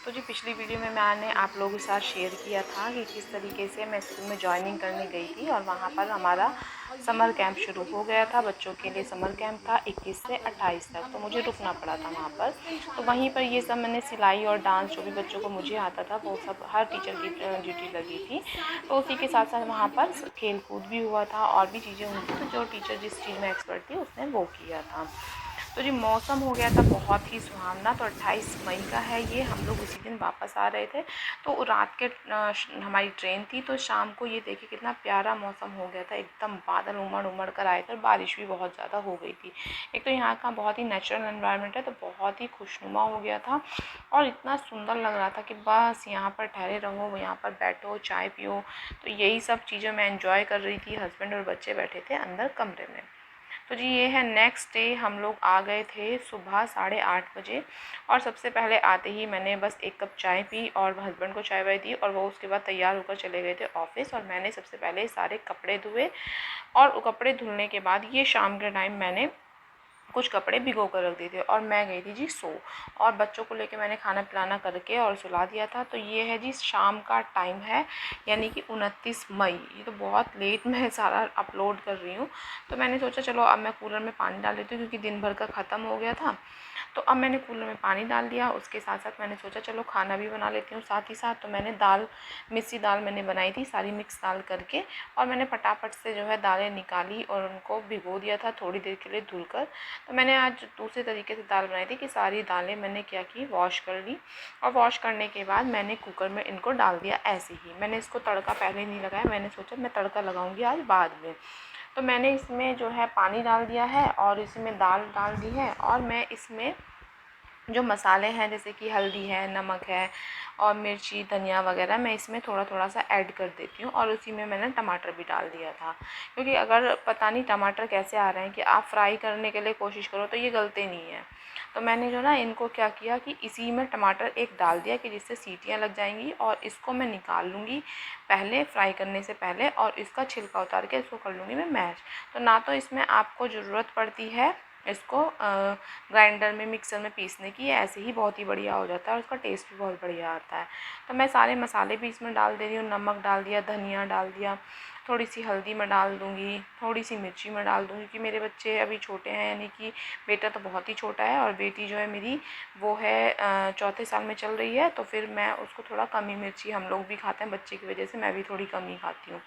तो जी पिछली वीडियो में मैंने आप लोगों के साथ शेयर किया था कि किस तरीके से मैं स्कूल में जॉइनिंग करने गई थी और वहाँ पर हमारा समर कैंप शुरू हो गया था। बच्चों के लिए समर कैंप था 21 से 28 तक, तो मुझे रुकना पड़ा था वहाँ पर। तो वहीं पर ये सब मैंने सिलाई और डांस जो भी बच्चों को मुझे आता था वो सब हर टीचर की ड्यूटी लगी थी। तो उसी के साथ साथ वहाँ पर खेल कूद भी हुआ था और भी चीज़ें हुई थी, तो जो टीचर जिस चीज़ में एक्सपर्ट थी उसने वो किया था। तो जी मौसम हो गया था बहुत ही सुहावना। तो 28 मई का है ये, हम लोग उसी दिन वापस आ रहे थे। तो रात के हमारी ट्रेन थी, तो शाम को ये देखिए कितना प्यारा मौसम हो गया था, एकदम बादल उमड़ उमड़ कर आए थे और बारिश भी बहुत ज़्यादा हो गई थी। एक तो यहाँ का बहुत ही नेचुरल एनवायरनमेंट है, तो बहुत ही खुशनुमा हो गया था और इतना सुंदर लग रहा था कि बस यहाँ पर ठहरे रहो, यहाँ पर बैठो, चाय पियो। तो यही सब चीज़ें मैं एंजॉय कर रही थी। हस्बैंड और बच्चे बैठे थे अंदर कमरे में। तो जी ये है नेक्स्ट डे, हम लोग आ गए थे सुबह 8:30 बजे। और सबसे पहले आते ही मैंने बस एक कप चाय पी और हस्बैंड को चाय वाय दी और वो उसके बाद तैयार होकर चले गए थे ऑफिस। और मैंने सबसे पहले सारे कपड़े धुए और कपड़े धुलने के बाद ये शाम के टाइम मैंने कुछ कपड़े भिगो कर रख दिए थे और मैं गई थी जी सो। और बच्चों को लेके मैंने खाना पिलाना करके और सुला दिया था। तो ये है जी शाम का टाइम है, यानी कि 29 मई। ये तो बहुत लेट मैं सारा अपलोड कर रही हूँ। तो मैंने सोचा चलो अब मैं कूलर में पानी डाल देती हूँ, क्योंकि दिन भर का ख़त्म हो गया था। तो अब मैंने कूलर में पानी डाल दिया। उसके साथ साथ मैंने सोचा चलो खाना भी बना लेती हूँ साथ ही साथ। तो मैंने दाल, मिस्सी दाल मैंने बनाई थी सारी मिक्स दाल करके, और मैंने फटाफट से जो है दालें निकाली और उनको भिगो दिया था थोड़ी देर के लिए धुलकर। तो मैंने आज दूसरे तरीके से दाल बनाई थी कि सारी दालें मैंने क्या की, वॉश कर ली। और वॉश करने के बाद मैंने कुकर में इनको डाल दिया ऐसे ही। मैंने इसको तड़का पहले नहीं लगाया, मैंने सोचा मैं तड़का लगाऊंगी आज बाद में। तो मैंने इसमें जो है पानी डाल दिया है और इसमें दाल डाल दी है। और मैं इसमें जो मसाले हैं जैसे कि हल्दी है, नमक है और मिर्ची, धनिया वगैरह, मैं इसमें थोड़ा थोड़ा सा ऐड कर देती हूँ। और उसी में मैंने टमाटर भी डाल दिया था, क्योंकि अगर पता नहीं टमाटर कैसे आ रहे हैं कि आप फ्राई करने के लिए कोशिश करो तो ये गलते नहीं है। तो मैंने जो ना इनको क्या किया कि इसी में टमाटर एक डाल दिया कि जिससे सीटियाँ लग जाएंगी। और इसको मैं निकाल लूँगी पहले फ्राई करने से पहले, और इसका छिलका उतार के इसको कर लूँगी मैं मैश। तो ना तो इसमें आपको ज़रूरत पड़ती है इसको ग्राइंडर में, मिक्सर में पीसने की, ऐसे ही बहुत ही बढ़िया हो जाता है और उसका टेस्ट भी बहुत बढ़िया आता है। तो मैं सारे मसाले भी इसमें डाल दे रही हूँ। नमक डाल दिया, धनिया डाल दिया, थोड़ी सी हल्दी मैं डाल दूँगी, थोड़ी सी मिर्ची मैं डाल दूँगी, क्योंकि मेरे बच्चे अभी छोटे हैं, यानी कि बेटा तो बहुत ही छोटा है और बेटी जो है मेरी वो है चौथे साल में चल रही है। तो फिर मैं उसको थोड़ा कम ही मिर्ची, हम लोग भी खाते हैं बच्चे की वजह से, मैं भी थोड़ी कम ही खाती हूँ,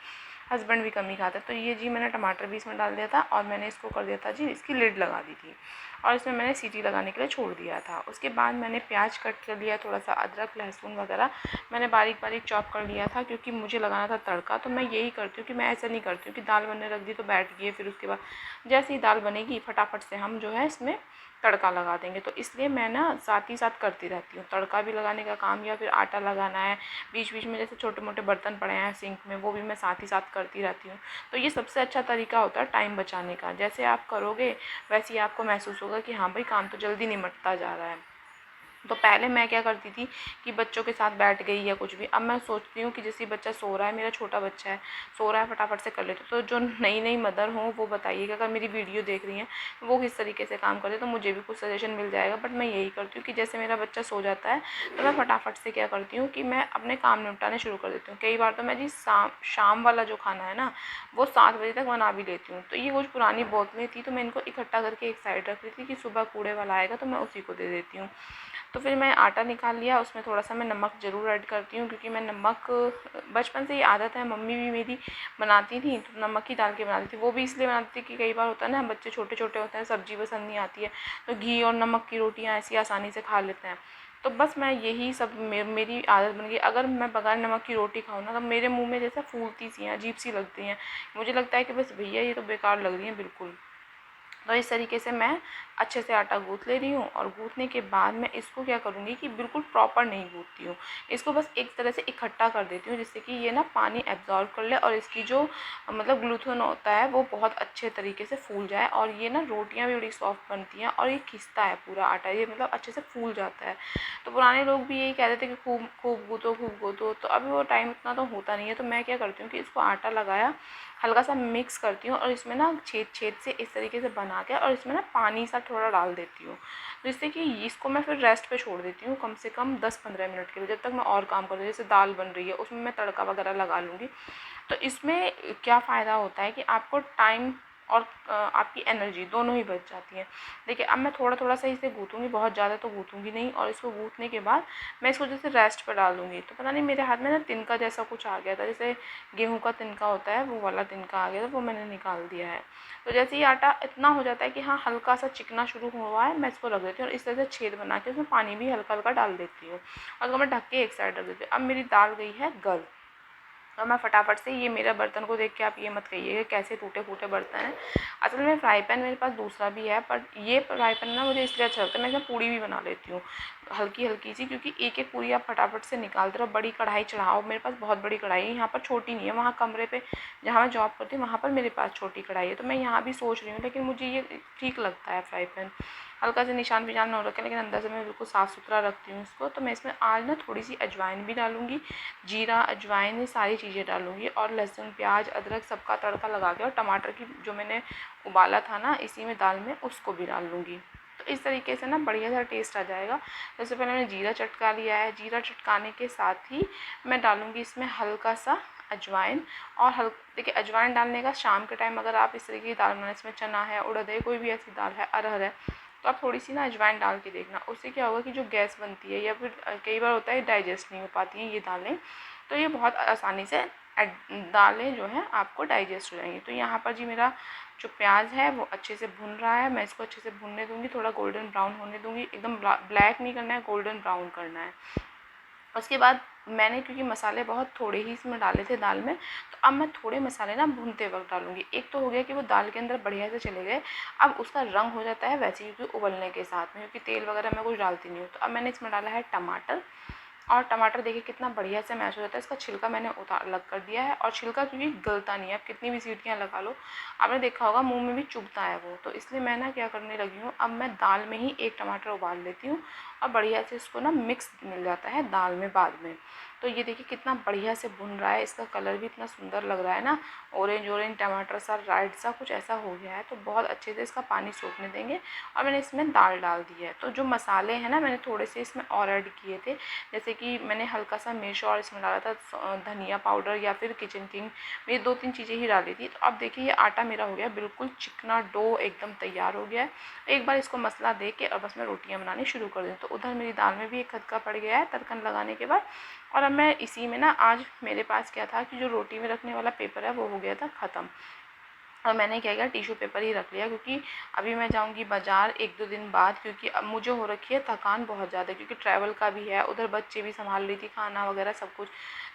हस्बैंड भी कम ही खाता है। तो ये जी मैंने टमाटर भी इसमें डाल दिया था और मैंने इसको कर दिया था जी, इसकी लिड लगा दी थी और इसमें मैंने सीटी लगाने के लिए छोड़ दिया था। उसके बाद मैंने प्याज कट कर लिया, थोड़ा सा अदरक लहसुन वगैरह मैंने बारीक बारीक चॉप कर लिया था, क्योंकि मुझे लगाना था तड़का। तो मैं यही करती हूँ कि मैं ऐसा नहीं करती हूँ कि दाल बनने रख दी तो बैठ गई, फिर उसके बाद जैसे ही दाल बनेगी फटाफट से हम जो है इसमें तड़का लगा देंगे। तो इसलिए मैं ना साथ ही साथ करती रहती हूँ, तड़का भी लगाने का काम या फिर आटा लगाना है बीच बीच में, जैसे छोटे मोटे बर्तन पड़े हैं सिंक में वो भी मैं साथ ही साथ करती रहती हूँ। तो ये सबसे अच्छा तरीका होता है टाइम बचाने का। जैसे आप करोगे वैसे ही आपको महसूस होगा कि हाँ भाई काम तो जल्दी निमटता जा रहा है। तो पहले मैं क्या करती थी कि बच्चों के साथ बैठ गई या कुछ भी, अब मैं सोचती हूँ कि जैसे बच्चा सो रहा है, मेरा छोटा बच्चा है, सो रहा है, फटाफट से कर लेते। तो जो नई नई मदर हों वो बताइएगा, अगर मेरी वीडियो देख रही हैं वो किस तरीके से काम करते, तो मुझे भी कुछ सजेशन मिल जाएगा। बट मैं यही करती हूँ कि जैसे मेरा बच्चा सो जाता है तो मैं फटाफट से क्या करती हूँ कि मैं अपने काम निपटाने शुरू कर देती हूँ। कई बार तो मैं जी शाम वाला जो खाना है ना वो 7 बजे तक बना भी लेती हूँ। तो ये कुछ पुरानी बोतलें थी तो मैं इनको इकट्ठा करके एक साइड रख रही थी कि सुबह कूड़े वाला आएगा तो मैं उसी को दे देती हूँ। तो फिर मैं आटा निकाल लिया, उसमें थोड़ा सा मैं नमक ज़रूर ऐड करती हूँ, क्योंकि मैं नमक बचपन से ही आदत है, मम्मी भी मेरी बनाती थी तो नमक ही डाल के बनाती थी। वो भी इसलिए बनाती थी कि कई बार होता है ना बच्चे छोटे छोटे होते हैं, सब्ज़ी पसंद नहीं आती है, तो घी और नमक की रोटियाँ ऐसी आसानी से खा लेते हैं। तो बस मैं यही सब मेरी आदत बन गई। अगर मैं बगैर नमक की रोटी खाऊँ ना तो मेरे मुँह में जैसे फूलती सी हैं, अजीब सी लगती हैं, मुझे लगता है कि बस भैया ये तो बेकार लग रही हैं बिल्कुल। तो इस तरीके से मैं अच्छे से आटा गूँथ ले रही हूँ। और गूँथने के बाद मैं इसको क्या करूँगी कि बिल्कुल प्रॉपर नहीं गूँथती हूँ, इसको बस एक तरह से इकट्ठा कर देती हूँ, जिससे कि ये ना पानी एब्जॉर्ब कर ले और इसकी जो मतलब ग्लूथन होता है वो बहुत अच्छे तरीके से फूल जाए। और ये ना रोटियाँ भी बड़ी सॉफ्ट बनती हैं और ये खिंचता है पूरा आटा, ये मतलब अच्छे से फूल जाता है। तो पुराने लोग भी यही कहते थे कि खूब खूब गूँथो खूब गूँथो। तो अभी वो टाइम इतना तो होता नहीं है, तो मैं क्या करती हूँ कि इसको आटा लगाया हल्का सा मिक्स करती हूँ और इसमें ना छेद छेद से इस तरीके से बना के और इसमें ना पानी सा थोड़ा डाल देती हूँ, जिससे कि इसको मैं फिर रेस्ट पे छोड़ देती हूँ कम से कम 10-15 मिनट के लिए, जब तक मैं और काम कर रही हूँ। जैसे दाल बन रही है उसमें मैं तड़का वगैरह लगा लूँगी। तो इसमें क्या फ़ायदा होता है कि आपको टाइम और आपकी एनर्जी दोनों ही बच जाती है। देखिए अब मैं थोड़ा थोड़ा सा इसे गूँथूँगी, बहुत ज़्यादा तो गूँथूँगी नहीं, और इसको गूँथने के बाद मैं इसको जैसे रेस्ट पर डाल दूँगी। तो पता नहीं मेरे हाथ में ना तिनका जैसा कुछ आ गया था, जैसे गेहूँ का तिनका होता है वो वाला तिनका आ गया था, वो मैंने निकाल दिया है। तो जैसे ही आटा इतना हो जाता है कि हाँ हल्का सा चिकना शुरू हुआ है, मैं इसको रख देती हूँ और इस तरह से छेद बना के उसमें पानी भी हल्का हल्का डाल देती हूँ और उसको मैं ढक के एक साइड रख देती हूँ। अब मेरी दाल गई है गल, और मैं फटाफट से, ये मेरा बर्तन को देख के आप ये मत कहिएगा कैसे टूटे फूटे बर्तन हैं। असल में फ्राई पैन मेरे पास दूसरा भी है, पर ये फ्राई पैन ना मुझे इसलिए अच्छा लगता है, मैं इसमें पूड़ी भी बना लेती हूँ हल्की हल्की सी, क्योंकि एक एक पूड़ी आप फटाफट से निकालते रहो। बड़ी कढ़ाई चढ़ाओ, मेरे पास बहुत बड़ी कढ़ाई है, यहाँ पर छोटी नहीं है। वहाँ कमरे पे जहाँ मैं जॉब करती हूँ वहाँ पर मेरे पास छोटी कढ़ाई है, तो मैं यहाँ भी सोच रही हूँ, लेकिन मुझे ये ठीक लगता है फ्राई पैन। हल्का से निशान विशान हो रखे, लेकिन अंदर से मैं बिल्कुल साफ़ सुथरा रखती हूँ इसको। तो मैं इसमें आज ना थोड़ी सी अजवाइन भी डालूँगी, जीरा अजवाइन ये सारी चीज़ें डालूँगी, और लहसुन प्याज अदरक सबका तड़का लगा के, और टमाटर की जो मैंने उबाला था ना इसी में दाल में, उसको भी डाल लूँगी। तो इस तरीके से ना बढ़िया सा टेस्ट आ जाएगा। सबसे पहले मैंने जीरा चटका लिया है, जीरा चटकाने के साथ ही मैं डालूँगी इसमें हल्का सा अजवाइन। और देखिए अजवाइन डालने का शाम के टाइम, अगर आप इस तरीके की दाल बनाए, इसमें चना है, उड़द है, कोई भी ऐसी दाल है, अरहर है, तो आप थोड़ी सी ना अजवाइन डाल के देखना। उससे क्या होगा कि जो गैस बनती है या फिर कई बार होता है डाइजेस्ट नहीं हो पाती हैं ये दालें, तो ये बहुत आसानी से दालें जो हैं आपको डाइजेस्ट हो जाएंगी। तो यहाँ पर जी मेरा जो प्याज है वो अच्छे से भुन रहा है, मैं इसको अच्छे से भुनने दूँगी, थोड़ा गोल्डन ब्राउन होने दूँगी। एकदम ब्लैक नहीं करना है, गोल्डन ब्राउन करना है। उसके बाद मैंने, क्योंकि मसाले बहुत थोड़े ही इसमें डाले थे दाल में, तो अब मैं थोड़े मसाले ना भूनते वक्त डालूँगी। एक तो हो गया कि वो दाल के अंदर बढ़िया से चले गए, अब उसका रंग हो जाता है वैसे ही, क्योंकि उबलने के साथ में, क्योंकि तेल वगैरह मैं कुछ डालती नहीं हूँ। तो अब मैंने इसमें डाला है टमाटर, और टमाटर देखिए कितना बढ़िया से मैश हो जाता है। इसका छिलका मैंने उतार अलग कर दिया है, और छिलका क्योंकि गलता नहीं है, आप कितनी भी सीटियाँ लगा लो, आपने देखा होगा मुंह में भी चुभता है वो। तो इसलिए मैं ना क्या करने लगी हूँ, अब मैं दाल में ही एक टमाटर उबाल लेती हूँ, और बढ़िया से इसको ना मिक्स मिल जाता है दाल में बाद में। तो ये देखिए कितना बढ़िया से भुन रहा है, इसका कलर भी इतना सुंदर लग रहा है ना, ऑरेंज ऑरेंज टमाटर सा राइट सा कुछ ऐसा हो गया है। तो बहुत अच्छे से इसका पानी सोखने देंगे, और मैंने इसमें दाल डाल दी है। तो जो मसाले हैं ना मैंने थोड़े से इसमें और ऐड किए थे, जैसे कि मैंने हल्का सा मिर्च और इसमें डाला था धनिया पाउडर या फिर किचन किंग, ये 2-3 चीज़ें ही डाली थी। तो अब देखिए ये आटा मेरा हो गया बिल्कुल चिकना डो, एकदम तैयार हो गया है। एक बार इसको मसला दे के और बस मैं रोटियां बनानी शुरू कर दूँ। तो उधर मेरी दाल में भी एक खदका पड़ गया है तड़कन लगाने के बाद। और अब मैं इसी में ना, आज मेरे पास क्या था कि जो रोटी में रखने वाला पेपर है वो हो गया था ख़त्म, और मैंने क्या किया टिश्यू पेपर ही रख लिया, क्योंकि अभी मैं जाऊंगी बाज़ार 1-2 दिन बाद, क्योंकि अब मुझे हो रखी है थकान बहुत ज़्यादा, क्योंकि ट्रैवल का भी है, उधर बच्चे भी संभाल रही थी, खाना वगैरह सब कुछ।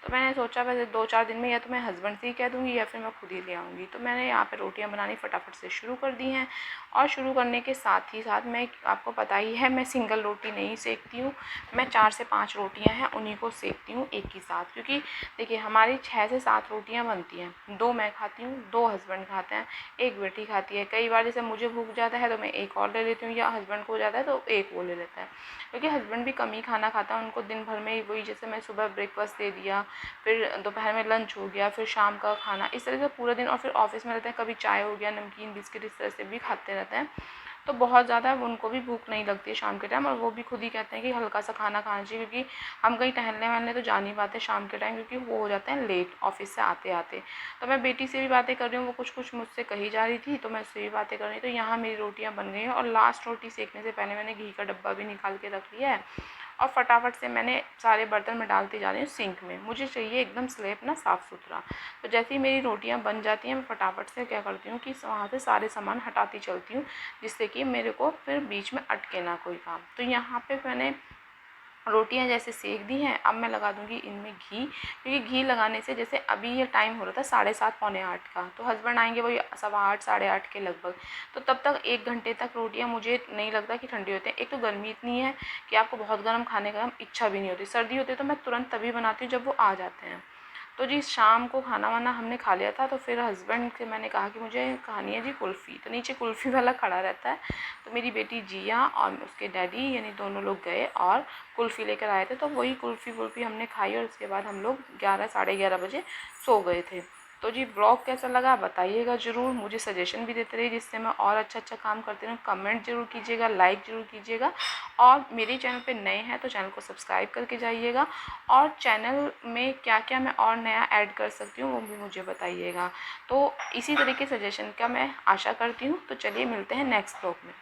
तो मैंने सोचा वैसे 2-4 दिन में या तो मैं हस्बैंड से ही कह दूँगी या फिर मैं खुद ही ले आऊँगी। तो मैंने यहाँ पे रोटियाँ बनानी फटाफट से शुरू कर दी हैं, और शुरू करने के साथ ही साथ मैं, आपको पता ही है मैं सिंगल रोटी नहीं सेकती हूँ, मैं 4 से 5 रोटियाँ हैं उन्हीं को सेकती हूँ एक ही साथ। क्योंकि देखिए हमारी 6 से 7 रोटियाँ बनती हैं, 2 मैं खाती हूँ, 2 हस्बैंड खाते हैं, एक बेटी खाती है। कई बार जैसे मुझे भूख ज़्यादा है तो मैं एक और ले लेती हूँ, या हस्बैंड को हो जाता है तो एक वो ले लेता है, क्योंकि हस्बैंड भी कम ही खाना खाता है। उनको दिन भर में वही, जैसे मैं सुबह ब्रेकफास्ट दे दिया, फिर दोपहर में लंच हो गया, फिर शाम का खाना, इस तरह से पूरा दिन, और फिर ऑफिस में रहते हैं, कभी चाय हो गया, नमकीन बिस्किट, इस तरह से भी खाते रहते हैं। तो बहुत ज़्यादा उनको भी भूख नहीं लगती है शाम के टाइम, और वो भी खुद ही कहते हैं कि हल्का सा खाना खाना चाहिए, क्योंकि हम कहीं टहलने वहलने तो जा नहीं पाते शाम के टाइम, क्योंकि वो हो जाते हैं लेट ऑफिस से आते आते। तो मैं बेटी से भी बातें कर रही हूँ, वो कुछ कुछ मुझसे कही जा रही थी, तो मैं उससे भी बातें कर रही हूँ। तो यहाँ मेरी रोटियाँ बन गई हैं, और लास्ट रोटी सेकने से पहले मैंने घी का डब्बा भी निकाल के रख लिया है, और फटाफट से मैंने सारे बर्तन में डालती जा रही हूँ सिंक में। मुझे चाहिए एकदम स्लैब ना साफ़ सुथरा। तो जैसे ही मेरी रोटियाँ बन जाती हैं, मैं फटाफट से क्या करती हूँ कि वहाँ से सारे सामान हटाती चलती हूँ, जिससे कि मेरे को फिर बीच में अटके ना कोई काम। तो यहाँ पे मैंने रोटियां जैसे सेक दी हैं, अब मैं लगा दूंगी इनमें घी, क्योंकि घी लगाने से, जैसे अभी ये टाइम हो रहा था 7:30 पौने 8 का, तो हस्बैंड आएंगे वही 7:15 8:30 के लगभग। तो तब तक 1 घंटे तक रोटियां मुझे नहीं लगता कि ठंडी होती हैं। एक तो गर्मी इतनी है कि आपको बहुत गर्म खाने का इच्छा भी नहीं होती। सर्दी होती है तो मैं तुरंत तभी बनाती हूँ जब वो आ जाते हैं। तो जी शाम को खाना वाना हमने खा लिया था, तो फिर हस्बैंड से मैंने कहा कि मुझे खानी है जी कुल्फ़ी। तो नीचे कुल्फ़ी वाला खड़ा रहता है, तो मेरी बेटी जिया और उसके डैडी यानी दोनों लोग गए और कुल्फ़ी लेकर आए थे। तो वही कुल्फ़ी वुल्फ़ी हमने खाई, और उसके बाद हम लोग 11 साढ़े 11 बजे सो गए थे। तो जी ब्लॉग कैसा लगा बताइएगा ज़रूर, मुझे सजेशन भी देते रहिए जिससे मैं और अच्छा काम करती रहूँ। कमेंट जरूर कीजिएगा, लाइक ज़रूर कीजिएगा, और मेरे चैनल पे नए हैं तो चैनल को सब्सक्राइब करके जाइएगा, और चैनल में क्या क्या मैं और नया ऐड कर सकती हूँ वो भी मुझे बताइएगा। तो इसी तरह के सजेशन का मैं आशा करती हूँ। तो चलिए मिलते हैं नेक्स्ट ब्लॉग में।